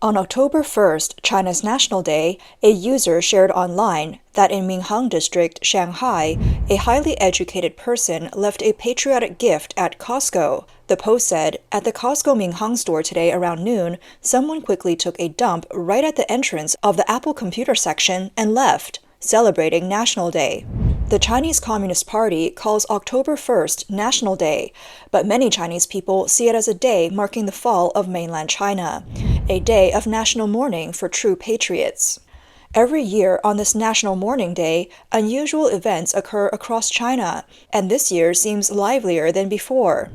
On October 1st, China's National Day, a user shared online that in Minhang District, Shanghai, a highly educated person left a patriotic gift at Costco. The post said, "At the Costco Minhang store today around noon, someone quickly took a dump right at the entrance of the Apple computer section and left, celebrating National Day." The Chinese Communist Party calls October 1st National Day, but many Chinese people see it as a day marking the fall of mainland China, a day of national mourning for true patriots. Every year on this National Mourning Day, unusual events occur across China, and this year seems livelier than before.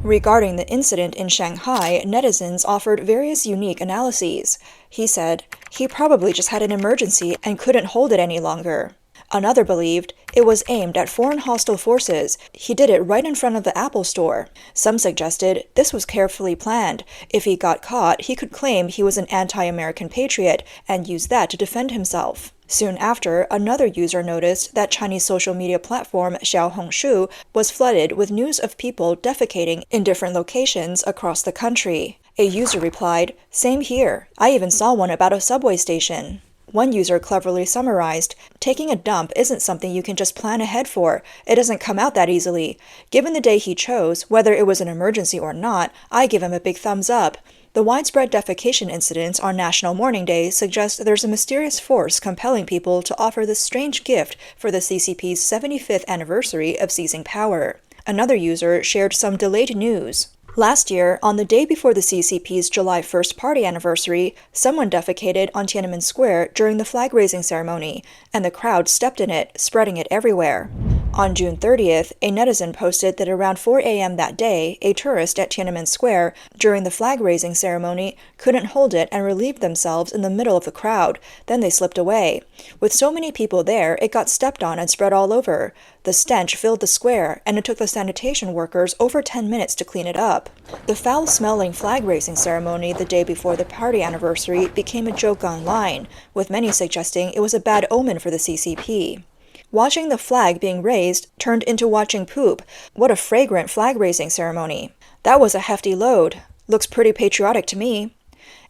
Regarding the incident in Shanghai, netizens offered various unique analyses. He said, "He probably just had an emergency and couldn't hold it any longer." Another believed it was aimed at foreign hostile forces. He did it right in front of the Apple store. Some suggested this was carefully planned. If he got caught, he could claim he was an anti-American patriot and use that to defend himself. Soon after, another user noticed that Chinese social media platform Xiaohongshu was flooded with news of people defecating in different locations across the country. A user replied, "Same here. I even saw one about a subway station." One user cleverly summarized, "Taking a dump isn't something you can just plan ahead for. It doesn't come out that easily. Given the day he chose, whether it was an emergency or not, I give him a big thumbs up." The widespread defecation incidents on National Mourning Day suggest there's a mysterious force compelling people to offer this strange gift for the CCP's 75th anniversary of seizing power. Another user shared some delayed news. Last year, on the day before the CCP's July 1st party anniversary, someone defecated on Tiananmen Square during the flag-raising ceremony, and the crowd stepped in it, spreading it everywhere. On June 30th, a netizen posted that around 4 a.m. that day, a tourist at Tiananmen Square, during the flag-raising ceremony, couldn't hold it and relieved themselves in the middle of the crowd. Then they slipped away. With so many people there, it got stepped on and spread all over. The stench filled the square, and it took the sanitation workers over 10 minutes to clean it up. The foul-smelling flag-raising ceremony the day before the party anniversary became a joke online, with many suggesting it was a bad omen for the CCP. Watching the flag being raised turned into watching poop. What a fragrant flag-raising ceremony. That was a hefty load. Looks pretty patriotic to me.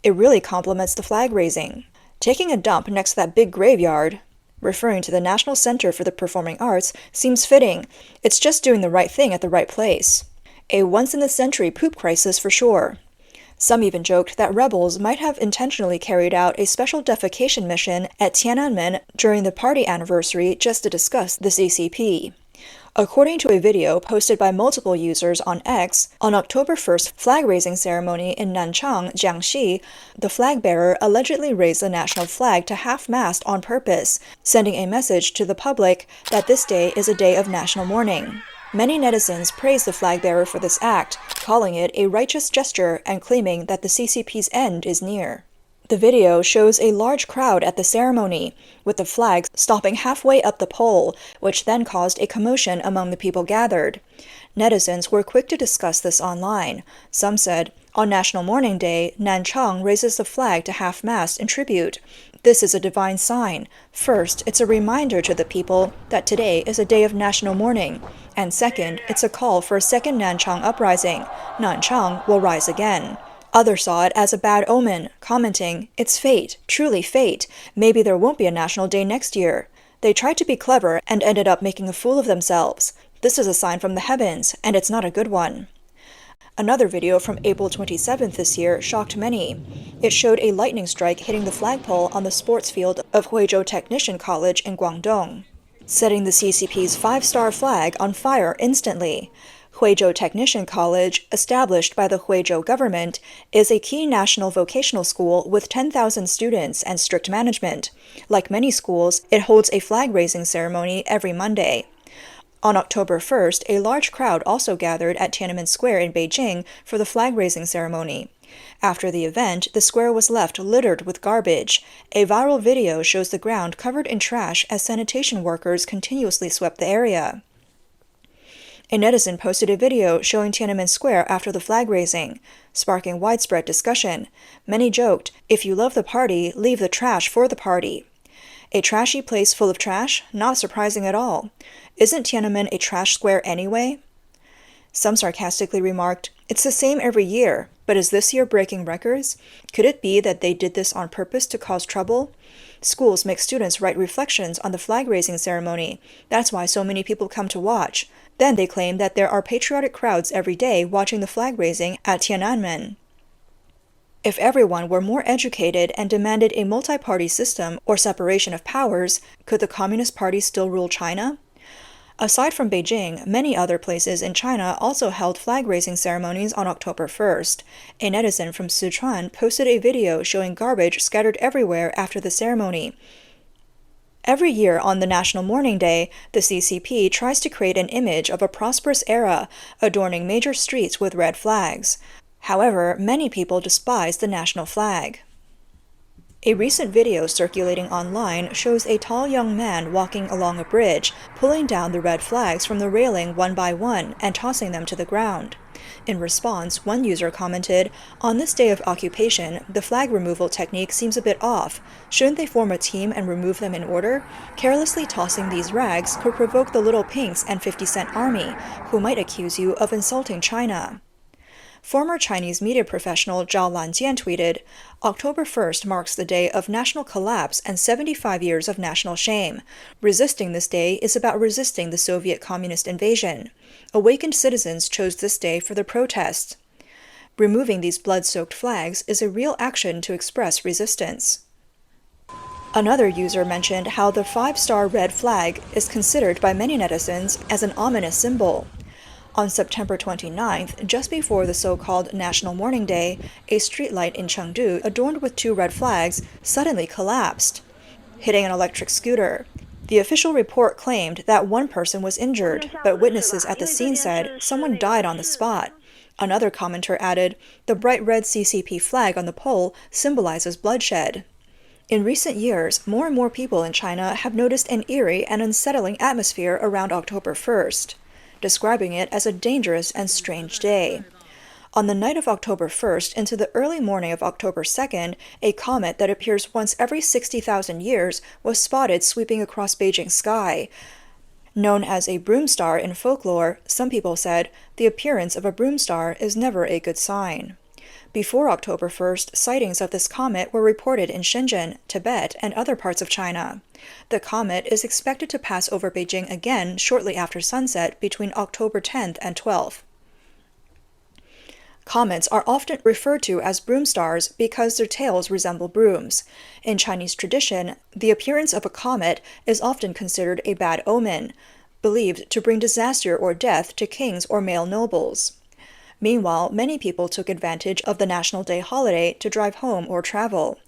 It really complements the flag raising. Taking a dump next to that big graveyard, referring to the National Center for the Performing Arts, seems fitting. It's just doing the right thing at the right place. A once-in-the-century poop crisis for sure. Some even joked that rebels might have intentionally carried out a special defecation mission at Tiananmen during the party anniversary just to discuss the CCP. According to a video posted by multiple users on X, on October 1st flag-raising ceremony in Nanchang, Jiangxi, the flag-bearer allegedly raised the national flag to half-mast on purpose, sending a message to the public that this day is a day of national mourning. Many netizens praised the flag-bearer for this act, calling it a righteous gesture and claiming that the CCP's end is near. The video shows a large crowd at the ceremony, with the flag stopping halfway up the pole, which then caused a commotion among the people gathered. Netizens were quick to discuss this online. Some said, "On National Mourning Day, Nanchang raises the flag to half-mast in tribute. This is a divine sign. First, it's a reminder to the people that today is a day of national mourning. And second, it's a call for a second Nanchang uprising. Nanchang will rise again." Others saw it as a bad omen, commenting, "It's fate, truly fate. Maybe there won't be a National Day next year." They tried to be clever and ended up making a fool of themselves. This is a sign from the heavens, and it's not a good one. Another video from April 27th this year shocked many. It showed a lightning strike hitting the flagpole on the sports field of Huizhou Technician College in Guangdong, setting the CCP's 5-star flag on fire instantly. Huizhou Technician College, established by the Huizhou government, is a key national vocational school with 10,000 students and strict management. Like many schools, it holds a flag-raising ceremony every Monday. On October 1st, a large crowd also gathered at Tiananmen Square in Beijing for the flag-raising ceremony. After the event, the square was left littered with garbage. A viral video shows the ground covered in trash as sanitation workers continuously swept the area. A netizen posted a video showing Tiananmen Square after the flag raising, sparking widespread discussion. Many joked, "If you love the party, leave the trash for the party." A trashy place full of trash? Not surprising at all. Isn't Tiananmen a trash square anyway? Some sarcastically remarked, "It's the same every year." But is this year breaking records? Could it be that they did this on purpose to cause trouble? Schools make students write reflections on the flag-raising ceremony. That's why so many people come to watch. Then they claim that there are patriotic crowds every day watching the flag-raising at Tiananmen. If everyone were more educated and demanded a multi-party system or separation of powers, could the Communist Party still rule China? Aside from Beijing, many other places in China also held flag-raising ceremonies on October 1st. A netizen from Sichuan posted a video showing garbage scattered everywhere after the ceremony. Every year on the National Mourning Day, the CCP tries to create an image of a prosperous era, adorning major streets with red flags. However, many people despise the national flag. A recent video circulating online shows a tall young man walking along a bridge, pulling down the red flags from the railing one by one and tossing them to the ground. In response, one user commented, "On this day of occupation, the flag removal technique seems a bit off. Shouldn't they form a team and remove them in order? Carelessly tossing these rags could provoke the Little Pinks and 50-Cent Army, who might accuse you of insulting China." Former Chinese media professional Zhao Lanjian tweeted, "October 1st marks the day of national collapse and 75 years of national shame. Resisting this day is about resisting the Soviet communist invasion. Awakened citizens chose this day for the protests. Removing these blood-soaked flags is a real action to express resistance." Another user mentioned how the 5-star red flag is considered by many netizens as an ominous symbol. On September 29th, just before the so-called National Mourning Day, a streetlight in Chengdu adorned with 2 red flags suddenly collapsed, hitting an electric scooter. The official report claimed that one person was injured, but witnesses at the scene said someone died on the spot. Another commenter added, "The bright red CCP flag on the pole symbolizes bloodshed." In recent years, more and more people in China have noticed an eerie and unsettling atmosphere around October 1st. Describing it as a dangerous and strange day. On the night of October 1st into the early morning of October 2nd, a comet that appears once every 60,000 years was spotted sweeping across Beijing's sky. Known as a broom star in folklore, some people said the appearance of a broom star is never a good sign. Before October 1st, sightings of this comet were reported in Shenzhen, Tibet, and other parts of China. The comet is expected to pass over Beijing again shortly after sunset between October 10th and 12th. Comets are often referred to as broom stars because their tails resemble brooms. In Chinese tradition, the appearance of a comet is often considered a bad omen, believed to bring disaster or death to kings or male nobles. Meanwhile, many people took advantage of the National Day holiday to drive home or travel.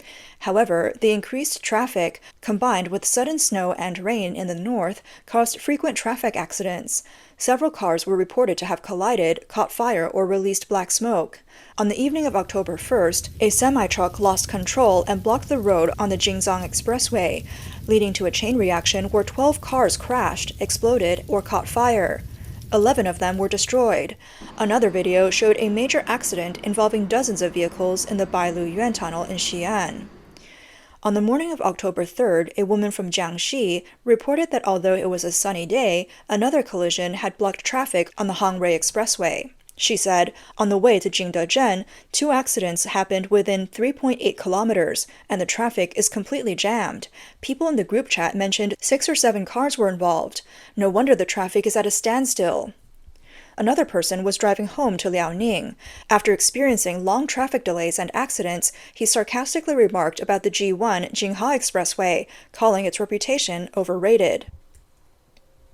However, the increased traffic, combined with sudden snow and rain in the north, caused frequent traffic accidents. Several cars were reported to have collided, caught fire, or released black smoke. On the evening of October 1st, a semi-truck lost control and blocked the road on the Jingzhang Expressway, leading to a chain reaction where 12 cars crashed, exploded, or caught fire. 11 of them were destroyed. Another video showed a major accident involving dozens of vehicles in the Bailu Yuan Tunnel in Xi'an. On the morning of October 3rd, a woman from Jiangxi reported that although it was a sunny day, another collision had blocked traffic on the Hangrui Expressway. She said, "On the way to Jingdezhen, 2 accidents happened within 3.8 kilometers, and the traffic is completely jammed. People in the group chat mentioned 6 or 7 cars were involved. No wonder the traffic is at a standstill." Another person was driving home to Liaoning. After experiencing long traffic delays and accidents, he sarcastically remarked about the G1 Jinghai Expressway, calling its reputation overrated.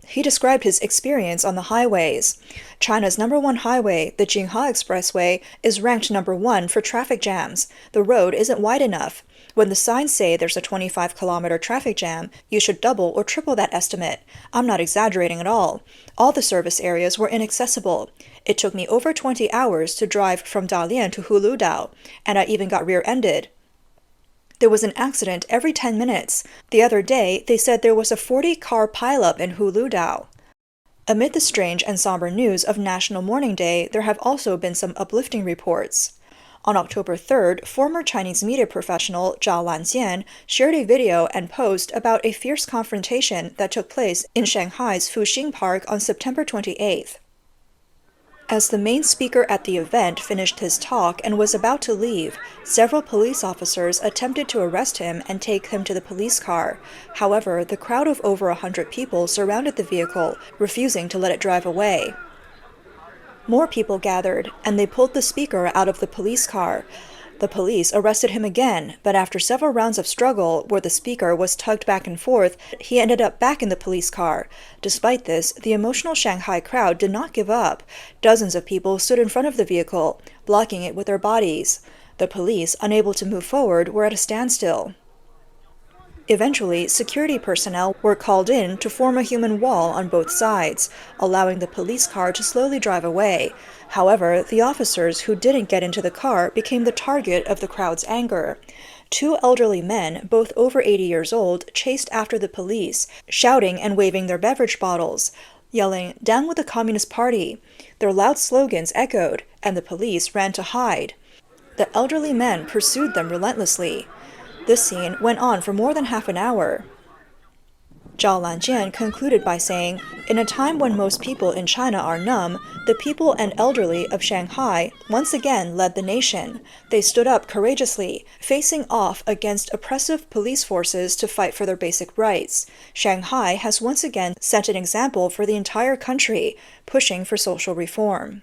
He described his experience on the highways. China's #1 highway, the Jinghai Expressway, is ranked #1 for traffic jams. The road isn't wide enough. When the signs say there's a 25-kilometer traffic jam, you should double or triple that estimate. I'm not exaggerating at all. All the service areas were inaccessible. It took me over 20 hours to drive from Dalian to Huludao, and I even got rear-ended. There was an accident every 10 minutes. The other day, they said there was a 40-car pileup in Huludao. Amid the strange and somber news of National Mourning Day, there have also been some uplifting reports. On October 3rd, former Chinese media professional Zhao Lanjian shared a video and post about a fierce confrontation that took place in Shanghai's Fuxing Park on September 28th. As the main speaker at the event finished his talk and was about to leave, several police officers attempted to arrest him and take him to the police car. However, the crowd of over 100 people surrounded the vehicle, refusing to let it drive away. More people gathered, and they pulled the speaker out of the police car. The police arrested him again, but after several rounds of struggle, where the speaker was tugged back and forth, he ended up back in the police car. Despite this, the emotional Shanghai crowd did not give up. Dozens of people stood in front of the vehicle, blocking it with their bodies. The police, unable to move forward, were at a standstill. Eventually, security personnel were called in to form a human wall on both sides, allowing the police car to slowly drive away. However, the officers who didn't get into the car became the target of the crowd's anger. Two elderly men, both over 80 years old, chased after the police, shouting and waving their beverage bottles, yelling, "Down with the Communist Party!" Their loud slogans echoed, and the police ran to hide. The elderly men pursued them relentlessly. This scene went on for more than half an hour. Zhao Lanjian concluded by saying, "In a time when most people in China are numb, the people and elderly of Shanghai once again led the nation. They stood up courageously, facing off against oppressive police forces to fight for their basic rights. Shanghai has once again set an example for the entire country, pushing for social reform."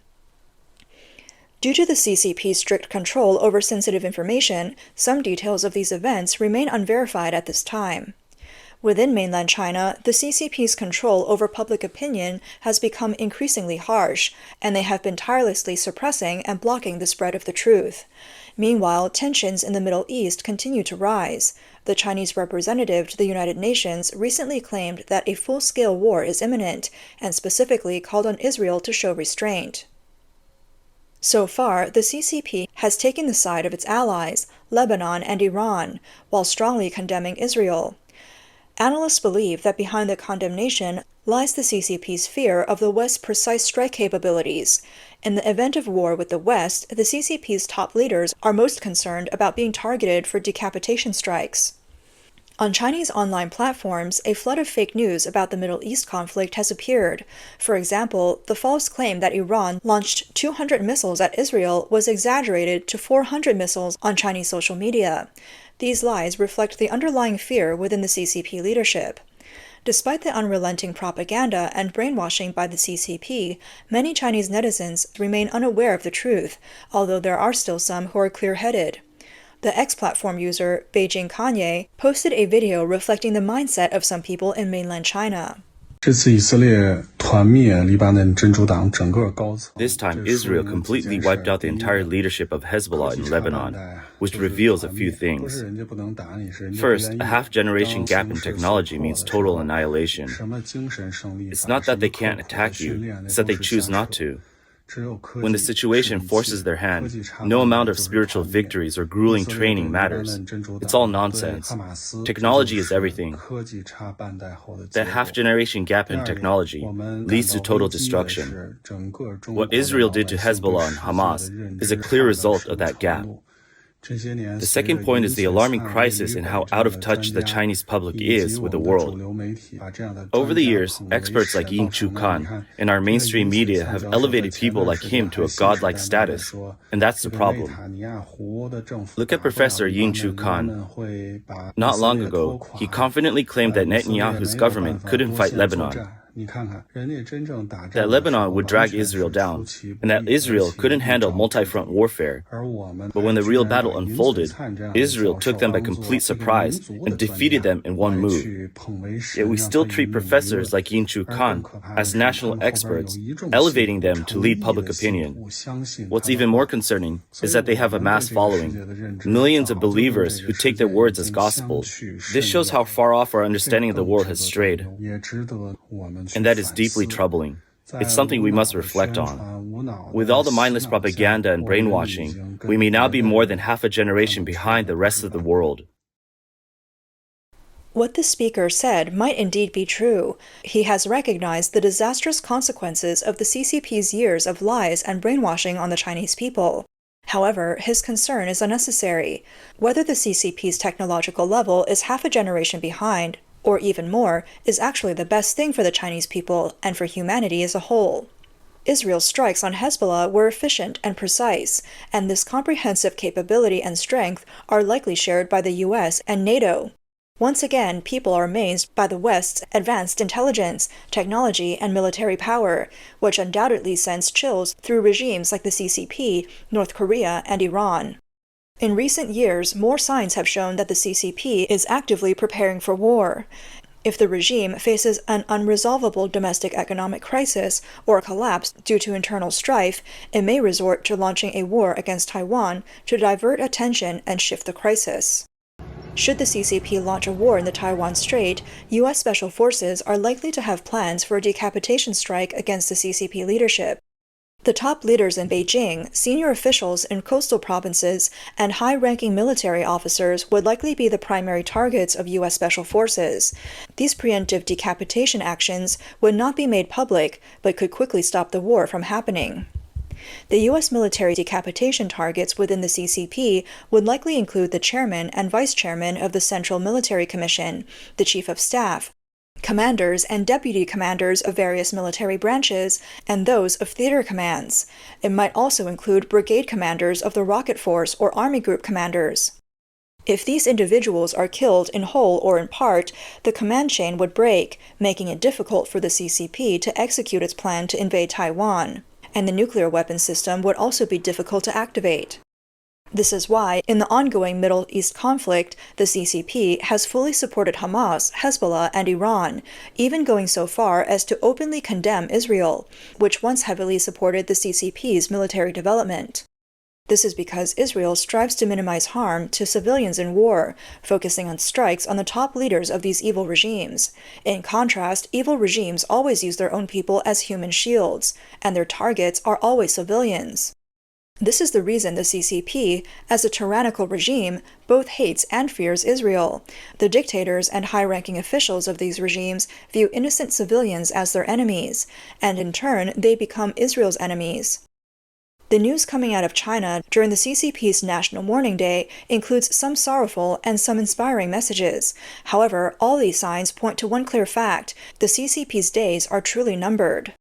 Due to the CCP's strict control over sensitive information, some details of these events remain unverified at this time. Within mainland China, the CCP's control over public opinion has become increasingly harsh, and they have been tirelessly suppressing and blocking the spread of the truth. Meanwhile, tensions in the Middle East continue to rise. The Chinese representative to the United Nations recently claimed that a full-scale war is imminent, and specifically called on Israel to show restraint. So far, the CCP has taken the side of its allies, Lebanon and Iran, while strongly condemning Israel. Analysts believe that behind the condemnation lies the CCP's fear of the West's precise strike capabilities. In the event of war with the West, the CCP's top leaders are most concerned about being targeted for decapitation strikes. On Chinese online platforms, a flood of fake news about the Middle East conflict has appeared. For example, the false claim that Iran launched 200 missiles at Israel was exaggerated to 400 missiles on Chinese social media. These lies reflect the underlying fear within the CCP leadership. Despite the unrelenting propaganda and brainwashing by the CCP, many Chinese netizens remain unaware of the truth, although there are still some who are clear-headed. The X-platform user, Beijing Kanye, posted a video reflecting the mindset of some people in mainland China. This time, Israel completely wiped out the entire leadership of Hezbollah in Lebanon, which reveals a few things. First, a half-generation gap in technology means total annihilation. It's not that they can't attack you, it's that they choose not to. When the situation forces their hand, no amount of spiritual victories or grueling training matters. It's all nonsense. Technology is everything. That half-generation gap in technology leads to total destruction. What Israel did to Hezbollah and Hamas is a clear result of that gap. The second point is the alarming crisis in how out of touch the Chinese public is with the world. Over the years, experts like Yin Chu Kan and our mainstream media have elevated people like him to a godlike status, and that's the problem. Look at Professor Yin Chu Kan. Not long ago, he confidently claimed that Netanyahu's government couldn't fight Lebanon, that Lebanon would drag Israel down, and that Israel couldn't handle multi-front warfare. But when the real battle unfolded, Israel took them by complete surprise and defeated them in one move. Yet we still treat professors like Yin Chu Kan as national experts, elevating them to lead public opinion. What's even more concerning is that they have a mass following, millions of believers who take their words as gospel. This shows how far off our understanding of the world has strayed. And that is deeply troubling. It's something we must reflect on. With all the mindless propaganda and brainwashing, we may now be more than half a generation behind the rest of the world. What the speaker said might indeed be true. He has recognized the disastrous consequences of the CCP's years of lies and brainwashing on the Chinese people. However, his concern is unnecessary. Whether the CCP's technological level is half a generation behind, or even more, is actually the best thing for the Chinese people and for humanity as a whole. Israel's strikes on Hezbollah were efficient and precise, and this comprehensive capability and strength are likely shared by the US and NATO. Once again, people are amazed by the West's advanced intelligence, technology, and military power, which undoubtedly sends chills through regimes like the CCP, North Korea, and Iran. In recent years, more signs have shown that the CCP is actively preparing for war. If the regime faces an unresolvable domestic economic crisis or a collapse due to internal strife, it may resort to launching a war against Taiwan to divert attention and shift the crisis. Should the CCP launch a war in the Taiwan Strait, U.S. Special Forces are likely to have plans for a decapitation strike against the CCP leadership. The top leaders in Beijing, senior officials in coastal provinces, and high-ranking military officers would likely be the primary targets of U.S. Special Forces. These preemptive decapitation actions would not be made public, but could quickly stop the war from happening. The U.S. military decapitation targets within the CCP would likely include the chairman and vice chairman of the Central Military Commission, the chief of staff, commanders and deputy commanders of various military branches, and those of theater commands. It might also include brigade commanders of the rocket force or army group commanders. If these individuals are killed in whole or in part, the command chain would break, making it difficult for the CCP to execute its plan to invade Taiwan, and the nuclear weapon system would also be difficult to activate. This is why, in the ongoing Middle East conflict, the CCP has fully supported Hamas, Hezbollah, and Iran, even going so far as to openly condemn Israel, which once heavily supported the CCP's military development. This is because Israel strives to minimize harm to civilians in war, focusing on strikes on the top leaders of these evil regimes. In contrast, evil regimes always use their own people as human shields, and their targets are always civilians. This is the reason the CCP, as a tyrannical regime, both hates and fears Israel. The dictators and high-ranking officials of these regimes view innocent civilians as their enemies, and in turn, they become Israel's enemies. The news coming out of China during the CCP's National Mourning Day includes some sorrowful and some inspiring messages. However, all these signs point to one clear fact: the CCP's days are truly numbered.